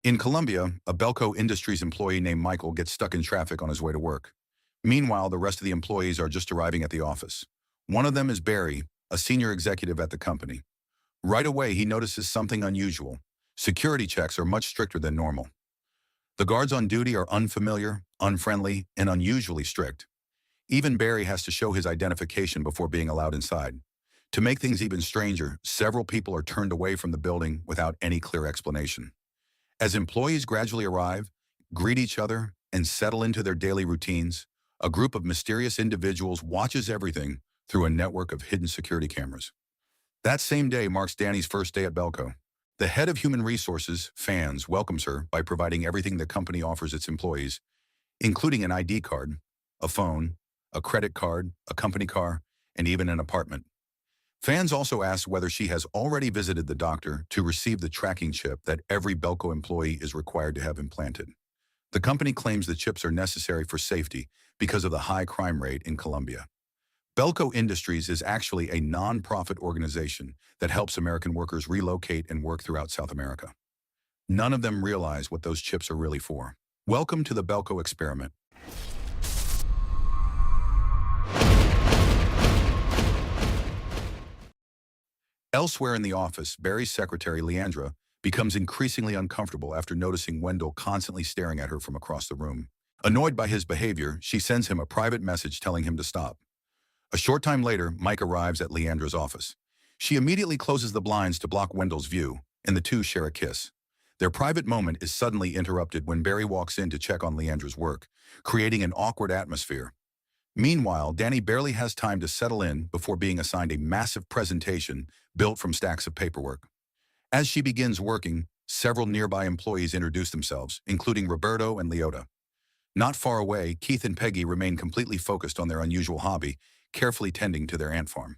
In Colombia, a Belco Industries employee named Michael gets stuck in traffic on his way to work. Meanwhile, the rest of the employees are just arriving at the office. One of them is Barry, a senior executive at the company. Right away, he notices something unusual. Security checks are much stricter than normal. The guards on duty are unfamiliar, unfriendly, and unusually strict. Even Barry has to show his identification before being allowed inside. To make things even stranger, several people are turned away from the building without any clear explanation. As employees gradually arrive, greet each other, and settle into their daily routines, a group of mysterious individuals watches everything through a network of hidden security cameras. That same day marks Danny's first day at Belco. The head of human resources, Fans, welcomes her by providing everything the company offers its employees, including an ID card, a phone, a credit card, a company car, and even an apartment. Fans also asks whether she has already visited the doctor to receive the tracking chip that every Belco employee is required to have implanted. The company claims the chips are necessary for safety because of the high crime rate in Colombia. Belco Industries is actually a non-profit organization that helps American workers relocate and work throughout South America. None of them realize what those chips are really for. Welcome to the Belco experiment. Elsewhere in the office, Barry's secretary, Leandra, becomes increasingly uncomfortable after noticing Wendell constantly staring at her from across the room. Annoyed by his behavior, she sends him a private message telling him to stop. A short time later, Mike arrives at Leandra's office. She immediately closes the blinds to block Wendell's view, and the two share a kiss. Their private moment is suddenly interrupted when Barry walks in to check on Leandra's work, creating an awkward atmosphere. Meanwhile, Danny barely has time to settle in before being assigned a massive presentation built from stacks of paperwork. As she begins working, several nearby employees introduce themselves, including Roberto and Leota. Not far away, Keith and Peggy remain completely focused on their unusual hobby, carefully tending to their ant farm.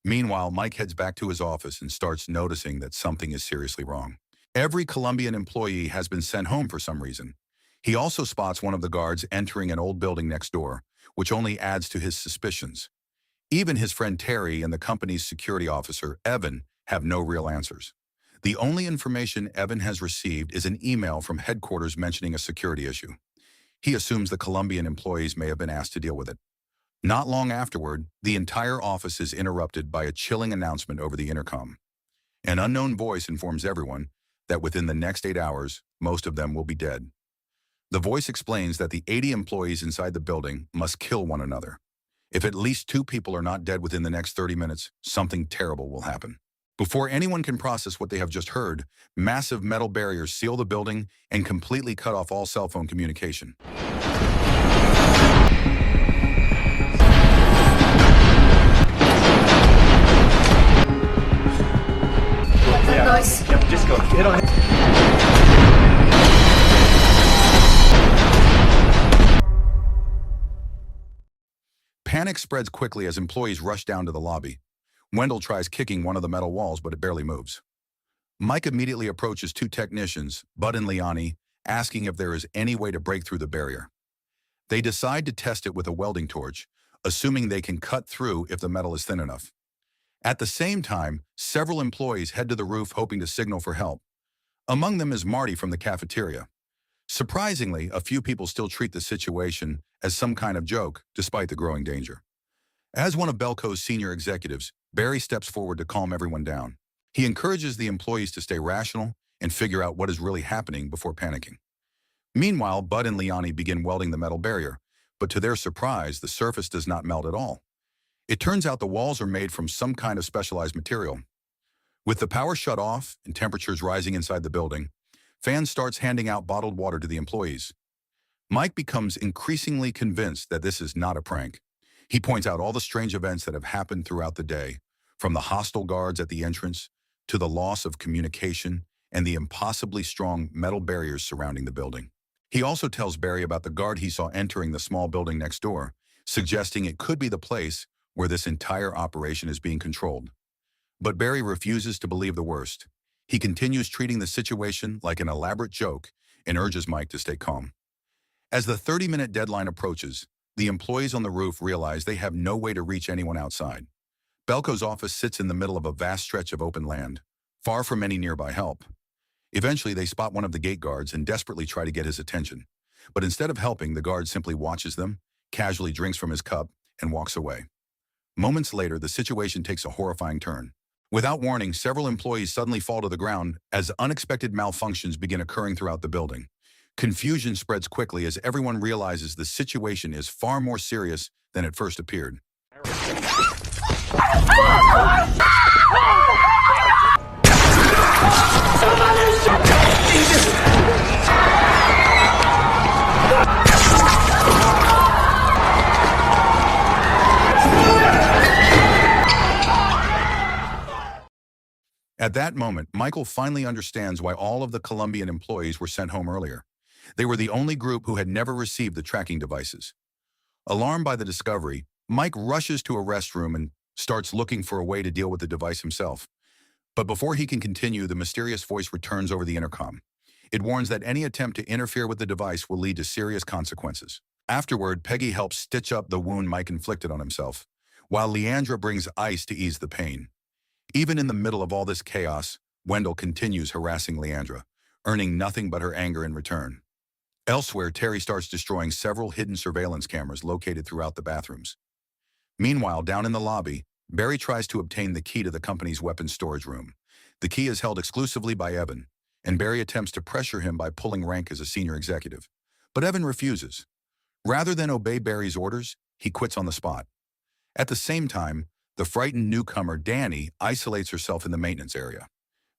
Meanwhile, Mike heads back to his office and starts noticing that something is seriously wrong. Every Colombian employee has been sent home for some reason. He also spots one of the guards entering an old building next door, which only adds to his suspicions. Even his friend Terry and the company's security officer, Evan, have no real answers. The only information Evan has received is an email from headquarters mentioning a security issue. He assumes the Colombian employees may have been asked to deal with it. Not long afterward, the entire office is interrupted by a chilling announcement over the intercom. An unknown voice informs everyone that within the next 8 hours, most of them will be dead. The voice explains that the 80 employees inside the building must kill one another. If at least 2 people are not dead within the next 30 minutes, something terrible will happen. Before anyone can process what they have just heard, massive metal barriers seal the building and completely cut off all cell phone communication. Nice. Yep, just go. Hit on. Panic spreads quickly as employees rush down to the lobby. Wendell tries kicking one of the metal walls, but it barely moves. Mike immediately approaches 2 technicians, Bud and Liani, asking if there is any way to break through the barrier. They decide to test it with a welding torch, assuming they can cut through if the metal is thin enough. At the same time, several employees head to the roof hoping to signal for help. Among them is Marty from the cafeteria. Surprisingly, a few people still treat the situation as some kind of joke, despite the growing danger. As one of Belco's senior executives, Barry steps forward to calm everyone down. He encourages the employees to stay rational and figure out what is really happening before panicking. Meanwhile, Bud and Liani begin welding the metal barrier, but to their surprise, the surface does not melt at all. It turns out the walls are made from some kind of specialized material. With the power shut off and temperatures rising inside the building, Fans starts handing out bottled water to the employees. Mike becomes increasingly convinced that this is not a prank. He points out all the strange events that have happened throughout the day, from the hostile guards at the entrance to the loss of communication and the impossibly strong metal barriers surrounding the building. He also tells Barry about the guard he saw entering the small building next door, suggesting it could be the place where this entire operation is being controlled. But Barry refuses to believe the worst. He continues treating the situation like an elaborate joke and urges Mike to stay calm. As the 30-minute deadline approaches, the employees on the roof realize they have no way to reach anyone outside. Belco's office sits in the middle of a vast stretch of open land, far from any nearby help. Eventually, they spot one of the gate guards and desperately try to get his attention. But instead of helping, the guard simply watches them, casually drinks from his cup, and walks away. Moments later, the situation takes a horrifying turn. Without warning, several employees suddenly fall to the ground as unexpected malfunctions begin occurring throughout the building. Confusion spreads quickly as everyone realizes the situation is far more serious than it first appeared. At that moment, Michael finally understands why all of the Colombian employees were sent home earlier. They were the only group who had never received the tracking devices. Alarmed by the discovery, Mike rushes to a restroom and starts looking for a way to deal with the device himself. But before he can continue, the mysterious voice returns over the intercom. It warns that any attempt to interfere with the device will lead to serious consequences. Afterward, Peggy helps stitch up the wound Mike inflicted on himself, while Leandra brings ice to ease the pain. Even in the middle of all this chaos, Wendell continues harassing Leandra, earning nothing but her anger in return. Elsewhere, Terry starts destroying several hidden surveillance cameras located throughout the bathrooms. Meanwhile, down in the lobby, Barry tries to obtain the key to the company's weapons storage room. The key is held exclusively by Evan, and Barry attempts to pressure him by pulling rank as a senior executive. But Evan refuses. Rather than obey Barry's orders, he quits on the spot. At the same time, the frightened newcomer, Danny, isolates herself in the maintenance area.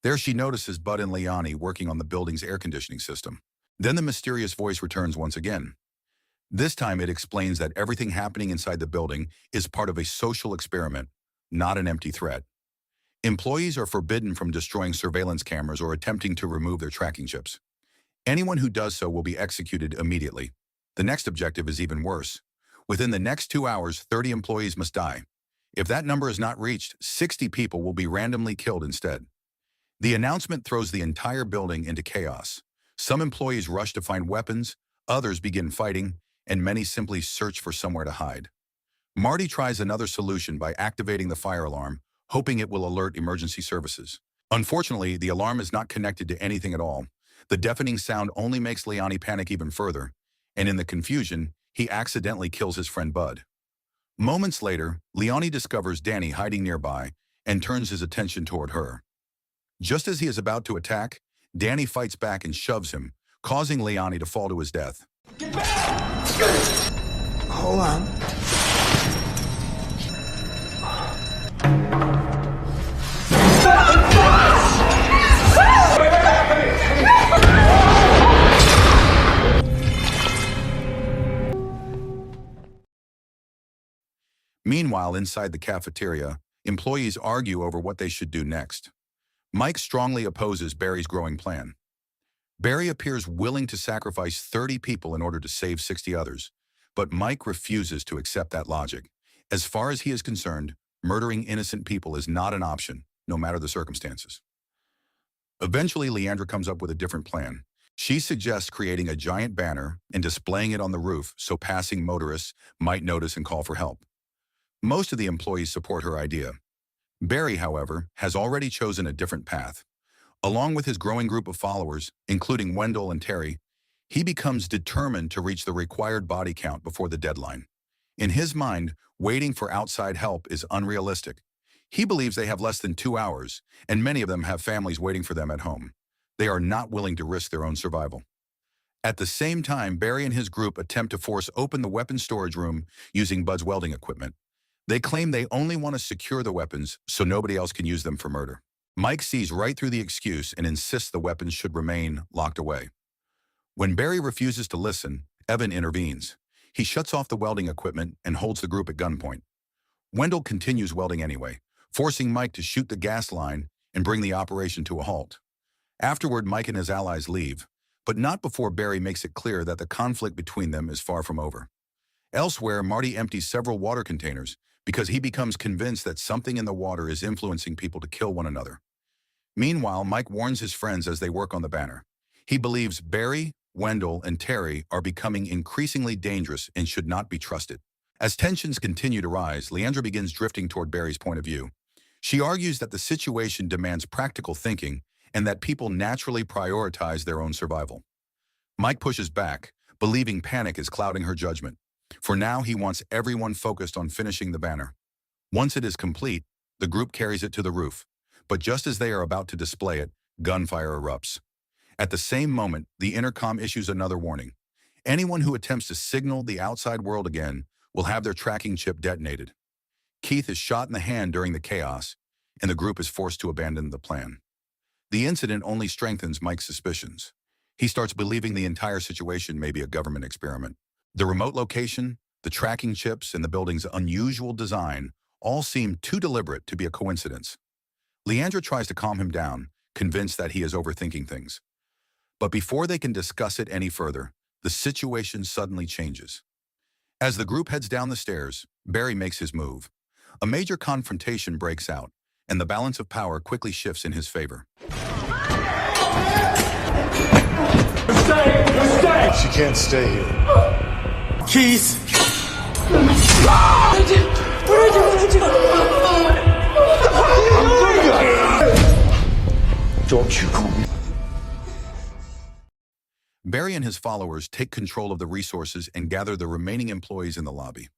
There she notices Bud and Liani working on the building's air conditioning system. Then the mysterious voice returns once again. This time it explains that everything happening inside the building is part of a social experiment, not an empty threat. Employees are forbidden from destroying surveillance cameras or attempting to remove their tracking chips. Anyone who does so will be executed immediately. The next objective is even worse. Within the next 2 hours, 30 employees must die. If that number is not reached, 60 people will be randomly killed instead. The announcement throws the entire building into chaos. Some employees rush to find weapons, others begin fighting, and many simply search for somewhere to hide. Marty tries another solution by activating the fire alarm, hoping it will alert emergency services. Unfortunately, the alarm is not connected to anything at all. The deafening sound only makes Liani panic even further, and in the confusion, he accidentally kills his friend Bud. Moments later, Liani discovers Danny hiding nearby and turns his attention toward her. Just as he is about to attack, Danny fights back and shoves him, causing Liani to fall to his death. Get back! Hold on. Meanwhile, inside the cafeteria, employees argue over what they should do next. Mike strongly opposes Barry's growing plan. Barry appears willing to sacrifice 30 people in order to save 60 others, but Mike refuses to accept that logic. As far as he is concerned, murdering innocent people is not an option, no matter the circumstances. Eventually, Leandra comes up with a different plan. She suggests creating a giant banner and displaying it on the roof so passing motorists might notice and call for help. Most of the employees support her idea. Barry, however, has already chosen a different path. Along with his growing group of followers, including Wendell and Terry, he becomes determined to reach the required body count before the deadline. In his mind, waiting for outside help is unrealistic. He believes they have less than 2 hours, and many of them have families waiting for them at home. They are not willing to risk their own survival. At the same time, Barry and his group attempt to force open the weapons storage room using Bud's welding equipment. They claim they only want to secure the weapons so nobody else can use them for murder. Mike sees right through the excuse and insists the weapons should remain locked away. When Barry refuses to listen, Evan intervenes. He shuts off the welding equipment and holds the group at gunpoint. Wendell continues welding anyway, forcing Mike to shoot the gas line and bring the operation to a halt. Afterward, Mike and his allies leave, but not before Barry makes it clear that the conflict between them is far from over. Elsewhere, Marty empties several water containers because he becomes convinced that something in the water is influencing people to kill one another. Meanwhile, Mike warns his friends as they work on the banner. He believes Barry, Wendell, and Terry are becoming increasingly dangerous and should not be trusted. As tensions continue to rise, Leandra begins drifting toward Barry's point of view. She argues that the situation demands practical thinking and that people naturally prioritize their own survival. Mike pushes back, believing panic is clouding her judgment. For now, he wants everyone focused on finishing the banner. Once it is complete, the group carries it to the roof. But just as they are about to display it, gunfire erupts. At the same moment, the intercom issues another warning. Anyone who attempts to signal the outside world again will have their tracking chip detonated. Keith is shot in the hand during the chaos, and the group is forced to abandon the plan. The incident only strengthens Mike's suspicions. He starts believing the entire situation may be a government experiment. The remote location, the tracking chips, and the building's unusual design all seem too deliberate to be a coincidence. Leandra tries to calm him down, convinced that he is overthinking things. But before they can discuss it any further, the situation suddenly changes. As the group heads down the stairs, Barry makes his move. A major confrontation breaks out, and the balance of power quickly shifts in his favor. She can't stay here. Keith! Don't you call me. Barry and his followers take control of the resources and gather the remaining employees in the lobby.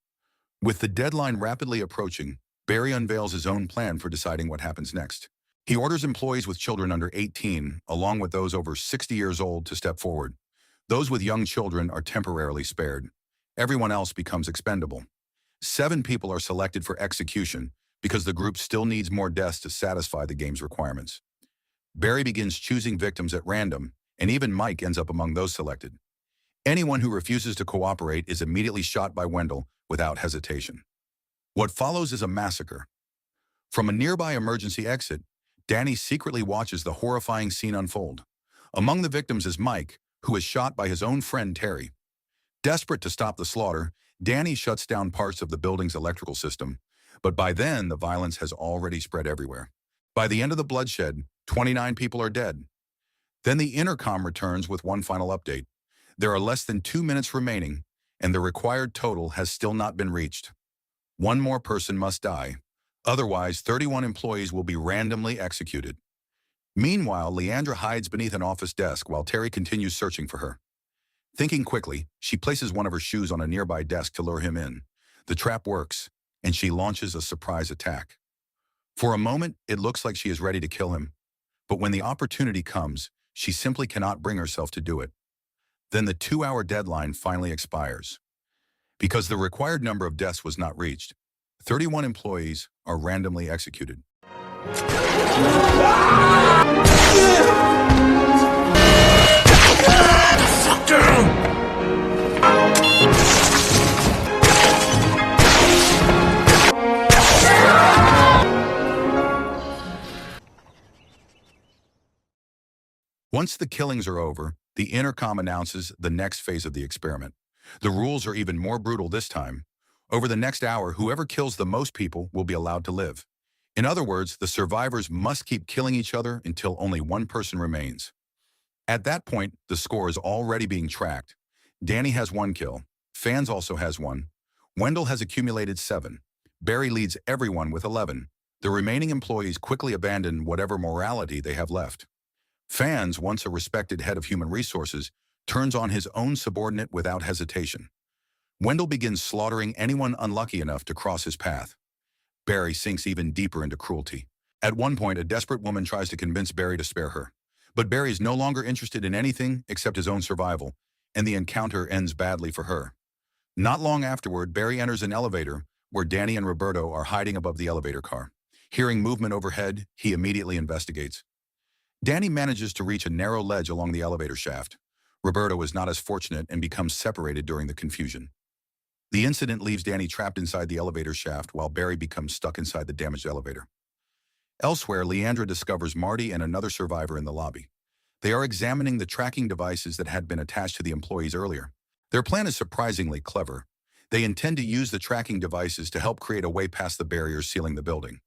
With the deadline rapidly approaching, Barry unveils his own plan for deciding what happens next. He orders employees with children under 18, along with those over 60 years old, to step forward. Those with young children are temporarily spared. Everyone else becomes expendable. 7 people are selected for execution because the group still needs more deaths to satisfy the game's requirements. Barry begins choosing victims at random, and even Mike ends up among those selected. Anyone who refuses to cooperate is immediately shot by Wendell without hesitation. What follows is a massacre. From a nearby emergency exit, Danny secretly watches the horrifying scene unfold. Among the victims is Mike, who is shot by his own friend Terry. Desperate to stop the slaughter, Danny shuts down parts of the building's electrical system, but by then the violence has already spread everywhere. By the end of the bloodshed, 29 people are dead. Then the intercom returns with one final update. There are less than 2 minutes remaining, and the required total has still not been reached. One more person must die. Otherwise, 31 employees will be randomly executed. Meanwhile, Leandra hides beneath an office desk while Terry continues searching for her. Thinking quickly, she places one of her shoes on a nearby desk to lure him in. The trap works, and she launches a surprise attack. For a moment, it looks like she is ready to kill him. But when the opportunity comes, she simply cannot bring herself to do it. Then the 2-hour deadline finally expires. Because the required number of deaths was not reached, 31 employees are randomly executed. Once the killings are over, the intercom announces the next phase of the experiment. The rules are even more brutal this time. Over the next hour, whoever kills the most people will be allowed to live. In other words, the survivors must keep killing each other until only one person remains. At that point, the score is already being tracked. Danny has 1 kill. Fans also has 1. Wendell has accumulated 7. Barry leads everyone with 11. The remaining employees quickly abandon whatever morality they have left. Fans, once a respected head of human resources, turns on his own subordinate without hesitation. Wendell begins slaughtering anyone unlucky enough to cross his path. Barry sinks even deeper into cruelty. At one point, a desperate woman tries to convince Barry to spare her. But Barry is no longer interested in anything except his own survival, and the encounter ends badly for her. Not long afterward, Barry enters an elevator where Danny and Roberto are hiding above the elevator car. Hearing movement overhead, he immediately investigates. Danny manages to reach a narrow ledge along the elevator shaft. Roberto is not as fortunate and becomes separated during the confusion. The incident leaves Danny trapped inside the elevator shaft while Barry becomes stuck inside the damaged elevator. Elsewhere, Leandra discovers Marty and another survivor in the lobby. They are examining the tracking devices that had been attached to the employees earlier. Their plan is surprisingly clever. They intend to use the tracking devices to help create a way past the barriers sealing the building.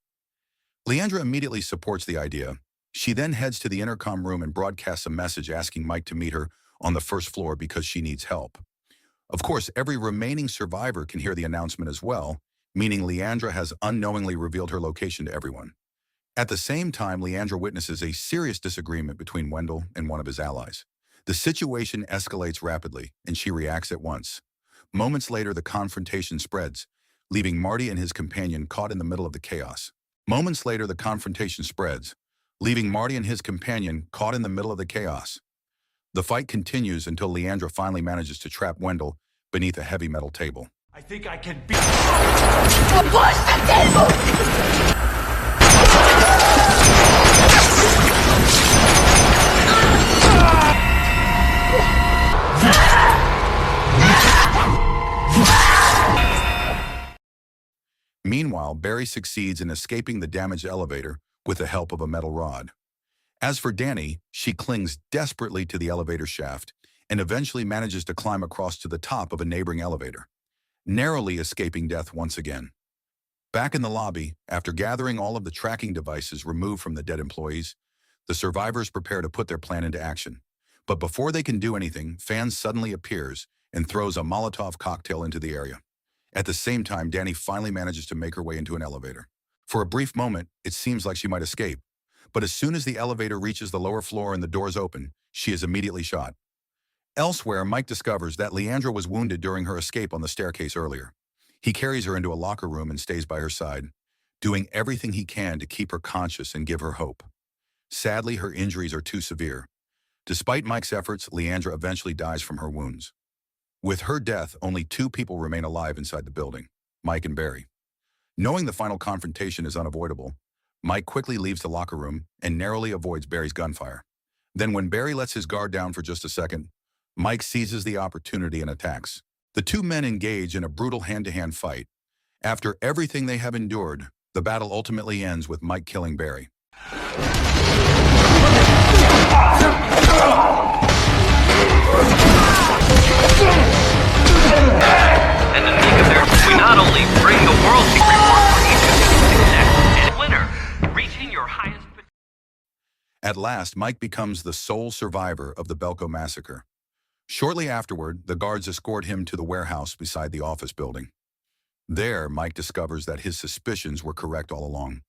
Leandra immediately supports the idea. She then heads to the intercom room and broadcasts a message asking Mike to meet her on the first floor because she needs help. Of course, every remaining survivor can hear the announcement as well, meaning Leandra has unknowingly revealed her location to everyone. At the same time, Leandra witnesses a serious disagreement between Wendell and one of his allies. The situation escalates rapidly, and she reacts at once. Moments later, the confrontation spreads, leaving Marty and his companion caught in the middle of the chaos. Moments later, the confrontation spreads, leaving Marty and his companion caught in the middle of the chaos. The fight continues until Leandra finally manages to trap Wendell beneath a heavy metal table. I think I can beat. Push the table! Meanwhile, Barry succeeds in escaping the damaged elevator with the help of a metal rod. As for Danny, she clings desperately to the elevator shaft and eventually manages to climb across to the top of a neighboring elevator, narrowly escaping death once again. Back in the lobby, after gathering all of the tracking devices removed from the dead employees, the survivors prepare to put their plan into action. But before they can do anything, Fan suddenly appears and throws a Molotov cocktail into the area. At the same time, Danny finally manages to make her way into an elevator. For a brief moment, it seems like she might escape, but as soon as the elevator reaches the lower floor and the doors open, she is immediately shot. Elsewhere, Mike discovers that Leandra was wounded during her escape on the staircase earlier. He carries her into a locker room and stays by her side, doing everything he can to keep her conscious and give her hope. Sadly, her injuries are too severe. Despite Mike's efforts, Leandra eventually dies from her wounds. With her death, only 2 people remain alive inside the building, Mike and Barry. Knowing the final confrontation is unavoidable, Mike quickly leaves the locker room and narrowly avoids Barry's gunfire. Then when Barry lets his guard down for just a second, Mike seizes the opportunity and attacks. The 2 men engage in a brutal hand-to-hand fight. After everything they have endured, the battle ultimately ends with Mike killing Barry. And in Massacre, we not only bring the world reward for each of you success and winner, reaching your highest potential. At last, Mike becomes the sole survivor of the Belco massacre. Shortly afterward, the guards escort him to the warehouse beside the office building. There, Mike discovers that his suspicions were correct all along.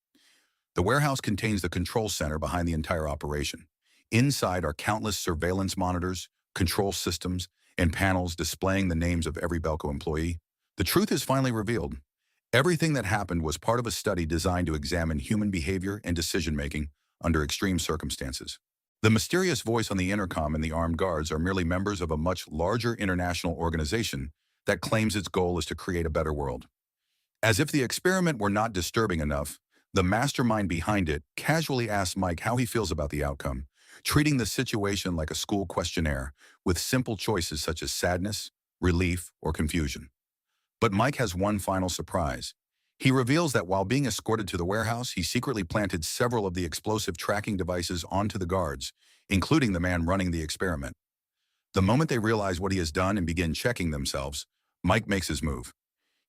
The warehouse contains the control center behind the entire operation. Inside are countless surveillance monitors, control systems, and panels displaying the names of every Belco employee. The truth is finally revealed. Everything that happened was part of a study designed to examine human behavior and decision-making under extreme circumstances. The mysterious voice on the intercom and the armed guards are merely members of a much larger international organization that claims its goal is to create a better world. As if the experiment were not disturbing enough, the mastermind behind it casually asks Mike how he feels about the outcome, treating the situation like a school questionnaire with simple choices such as sadness, relief, or confusion. But Mike has one final surprise. He reveals that while being escorted to the warehouse, he secretly planted several of the explosive tracking devices onto the guards, including the man running the experiment. The moment they realize what he has done and begin checking themselves, Mike makes his move.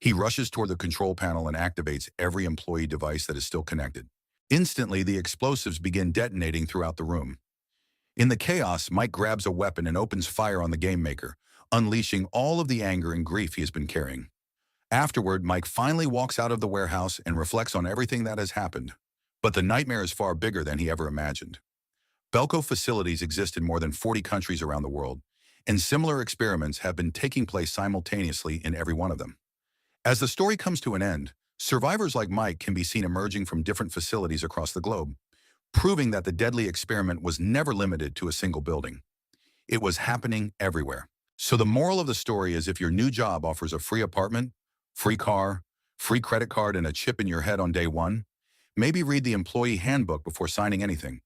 He rushes toward the control panel and activates every employee device that is still connected. Instantly, the explosives begin detonating throughout the room. In the chaos, Mike grabs a weapon and opens fire on the game maker, unleashing all of the anger and grief he has been carrying. Afterward, Mike finally walks out of the warehouse and reflects on everything that has happened. But the nightmare is far bigger than he ever imagined. Belco facilities exist in more than 40 countries around the world, and similar experiments have been taking place simultaneously in every one of them. As the story comes to an end, survivors like Mike can be seen emerging from different facilities across the globe, proving that the deadly experiment was never limited to a single building. It was happening everywhere. So the moral of the story is if your new job offers a free apartment, free car, free credit card, and a chip in your head on day one, maybe read the employee handbook before signing anything.